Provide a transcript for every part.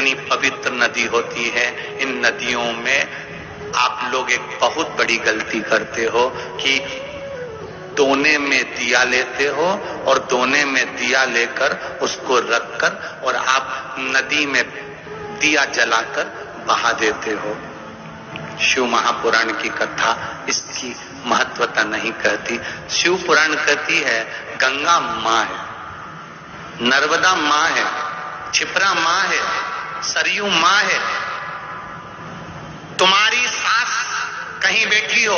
इतनी पवित्र नदी होती है, इन नदियों में आप लोग एक बहुत बड़ी गलती करते हो कि दोने में दिया लेते हो और दोने में दिया लेकर उसको रखकर और आप नदी में दिया जलाकर बहा देते हो। शिव महापुराण की कथा इसकी महत्वता नहीं कहती। शिव पुराण कहती है गंगा माँ है, नर्मदा माँ है, क्षिप्रा माँ है, सरयू माँ है। तुम्हारी सास कहीं बैठी हो,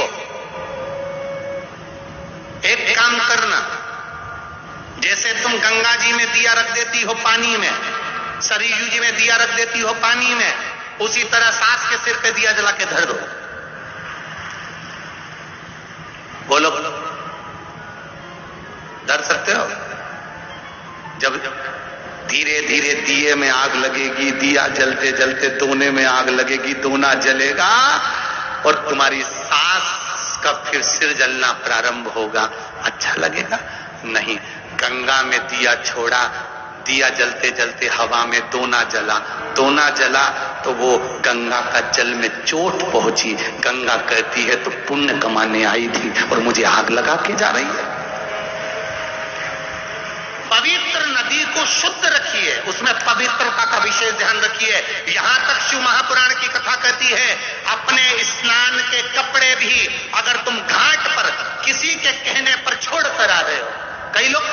एक काम करना, जैसे तुम गंगा जी में दिया रख देती हो पानी में, सरयू जी में दिया रख देती हो पानी में, उसी तरह सास के सिर पे दिया जला के धर दो। बोलो धर सकते हो? जब धीरे धीरे दिए में आग लगेगी, दिया जलते जलते दोने में आग लगेगी, दोना जलेगा और तुम्हारी सास का फिर सिर जलना प्रारंभ होगा। अच्छा लगेगा? नहीं। गंगा में दिया छोड़ा, दिया जलते जलते हवा में दोना जला, दोना जला तो वो गंगा का जल में चोट पहुंची। गंगा कहती है तो पुण्य कमाने आई थी और मुझे आग लगा के जा रही है। पवित्र नदी को शुद्ध रखिए, उसमें पवित्रता का विशेष ध्यान रखिए। यहां तक शिव महापुराण की कथा कहती है अपने स्नान के कपड़े भी अगर तुम घाट पर किसी के कहने पर छोड़ कर आ रहे हो, कई लोग,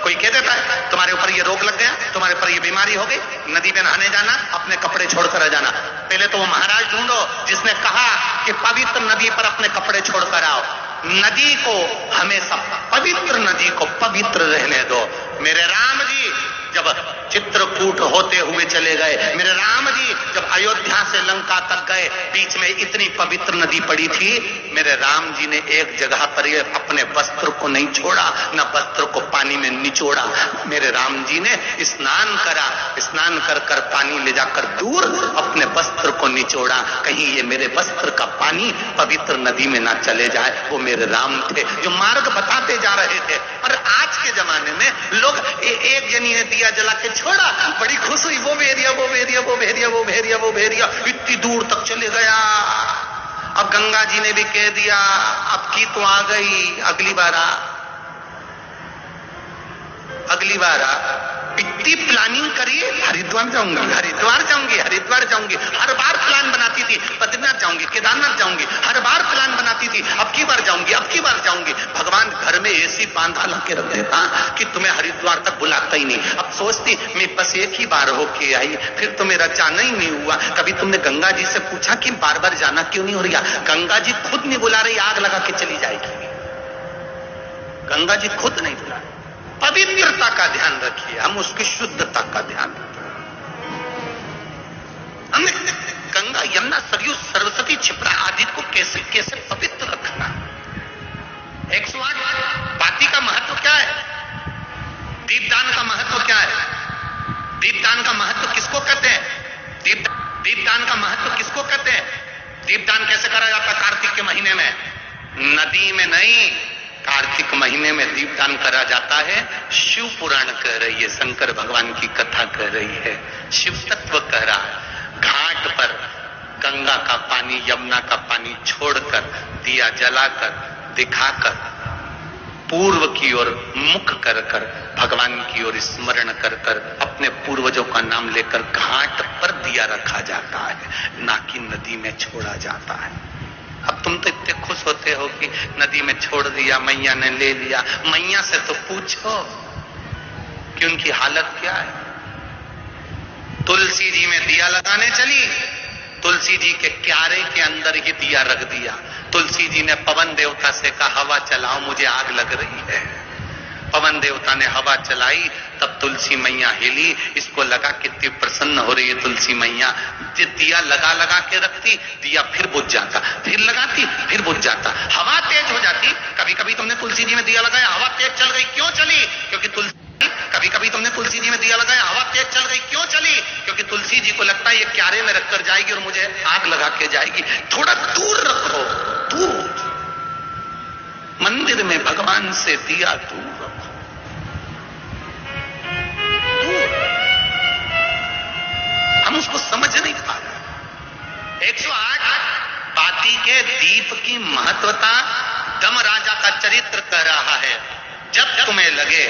कोई कह देता है तुम्हारे ऊपर ये रोग लग गया, तुम्हारे ऊपर ये बीमारी हो गई, नदी में नहाने जाना, अपने कपड़े छोड़कर आ जाना। पहले तो वो महाराज ढूंढो जिसने कहा कि पवित्र नदी पर अपने कपड़े छोड़कर आओ। नदी को हमेशा, पवित्र नदी को पवित्र रहने दो। मेरे राम जी जब चित्रकूट होते हुए चले गए, मेरे राम जी जब अयोध्या से लंका तक गए, बीच में इतनी पवित्र नदी पड़ी थी, मेरे राम जी ने एक जगह पर ये अपने वस्त्र को नहीं छोड़ा, न वस्त्र को पानी में निचोड़ा। मेरे राम जी ने स्नान करा, स्नान कर कर पानी ले जाकर दूर अपने वस्त्र को निचोड़ा, कहीं ये मेरे वस्त्र का पानी पवित्र नदी में ना चले जाए। वो मेरे राम थे जो मार्ग बताते जा रहे थे। और आज के जमाने में लोग एक जनी ने दिया जला के छोड़ा, बड़ी खुश हुई, वो भेरिया वो भेरिया वो भेरिया वो भेरिया वो भेरिया इतनी दूर तक चले गया। अब गंगा जी ने भी कह दिया अब की तो आ गई, अगली बार आ, अगली बार आ। इतनी प्लानिंग करिए, हरिद्वार जाऊंगी, हरिद्वार जाऊंगी, हरिद्वार जाऊंगी, हर बार प्लान बनाती थी, बद्रीनाथ जाऊंगी, केदारनाथ जाऊंगी, हर बार प्लान बनाती थी, अब की बार जाऊंगी, अब की बार जाऊंगी। भगवान घर में ऐसी बांधा ला के रख देता कि तुम्हें हरिद्वार तक बुलाता ही नहीं। अब सोचती मैं बस एक ही बार होके आई, फिर तो मेरा जाना ही नहीं हुआ। कभी तुमने गंगा जी से पूछा कि बार बार जाना क्यों नहीं हो रहा? गंगा जी खुद नहीं बुला रही, आग लगा के चली जाएगी। गंगा जी खुद नहीं बुला रही। पवित्रता का ध्यान रखिए, हम उसकी शुद्धता का ध्यान रखिए। हमने गंगा, यमुना, सरयू, सरस्वती, क्षिप्रा आदि को कैसे कैसे पवित्र रखना। 108 बाती का महत्व क्या है? दीपदान का महत्व क्या है? दीपदान का महत्व किसको कहते हैं? दीपदान का महत्व किसको कहते हैं? दीपदान कैसे करा जाता है? कार्तिक के महीने में, नदी में नहीं, कार्तिक महीने में दीपदान करा जाता है। शिव पुराण कह रही है, शंकर भगवान की कथा कह रही है, शिव तत्व कह रहा है। घाट पर गंगा का पानी, यमुना का पानी छोड़कर, दिया जलाकर, दिखाकर, पूर्व की ओर मुख कर कर, भगवान की ओर स्मरण कर कर, अपने पूर्वजों का नाम लेकर घाट पर दिया रखा जाता है, ना कि नदी में छोड़ा जाता है। अब तुम तो इतने खुश होते हो कि नदी में छोड़ दिया, मैया ने ले लिया। मैया से तो पूछो कि उनकी हालत क्या है। तुलसी जी में दिया लगाने चली, तुलसी जी के क्यारे के अंदर ही दिया रख दिया। तुलसी जी ने पवन देवता से कहा हवा चलाओ, मुझे आग लग रही है। पवन देवता ने हवा चलाई, तब तुलसी मैया हिली। इसको लगा कितनी प्रसन्न हो रही है तुलसी मैया। दिया लगा लगा के रखती, दिया फिर बुझ जाता, फिर लगाती, फिर बुझ जाता, हवा तेज हो जाती। कभी कभी तुमने तुलसी जी में दिया लगाया, हवा तेज चल गई, क्यों चली? क्योंकि तुलसी। कभी कभी तुमने तुलसी जी में दिया लगाया, हवा तेज चल गई, क्यों चली? क्योंकि तुलसी जी को लगता है ये क्यारे में रखकर जाएगी और मुझे आग लगा के जाएगी। थोड़ा दूर रखो, दूर। मंदिर में भगवान से दिया दूर रखो, दूर। हम उसको 108 बाती के दीप की महत्वता दम राजा का चरित्र कह रहा है। जब तुम्हें लगे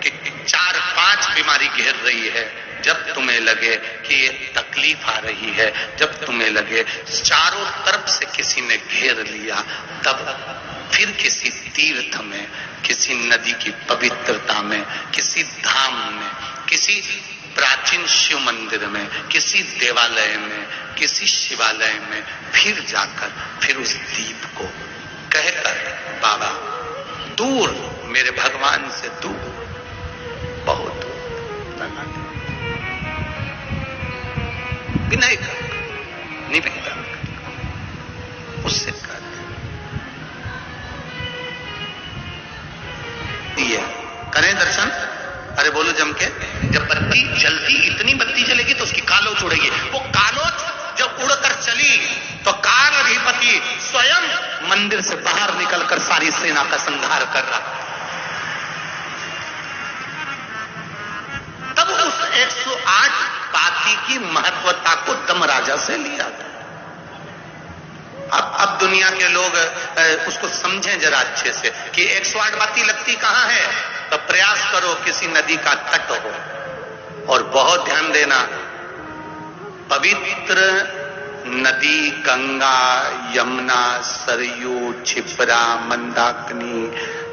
कि 4-5 बीमारी घेर रही है, जब तुम्हें लगे कि ये तकलीफ आ रही है, जब तुम्हें लगे चारों तरफ से किसी ने घेर लिया, तब फिर किसी तीर्थ में, किसी नदी की पवित्रता में, किसी धाम में, किसी प्राचीन शिव मंदिर में, किसी देवालय में, किसी शिवालय में फिर जाकर फिर उस दीप को कहकर, बाबा दूर, मेरे भगवान से दूर, बहुत दूर, विनय कर, निवेदन कर, उससे कर दिए, करें दर्शन। अरे बोलो जम के, जब बत्ती जलती, इतनी बत्ती जलेगी तो उसकी कालोच उड़ेगी। वो कालोच जब उड़कर चली तो काल अधिपति स्वयं मंदिर से बाहर निकलकर सारी सेना का संहार कर रहा। तब उस 108 बाती की महत्वता को दम राजा से लिया गया। अब दुनिया के लोग उसको समझें जरा अच्छे से कि 108 बाती लगती कहां है। तो प्रयास करो किसी नदी का तट हो, और बहुत ध्यान देना, पवित्र नदी गंगा, यमुना, सरयू, क्षिप्रा, मंदाकिनी,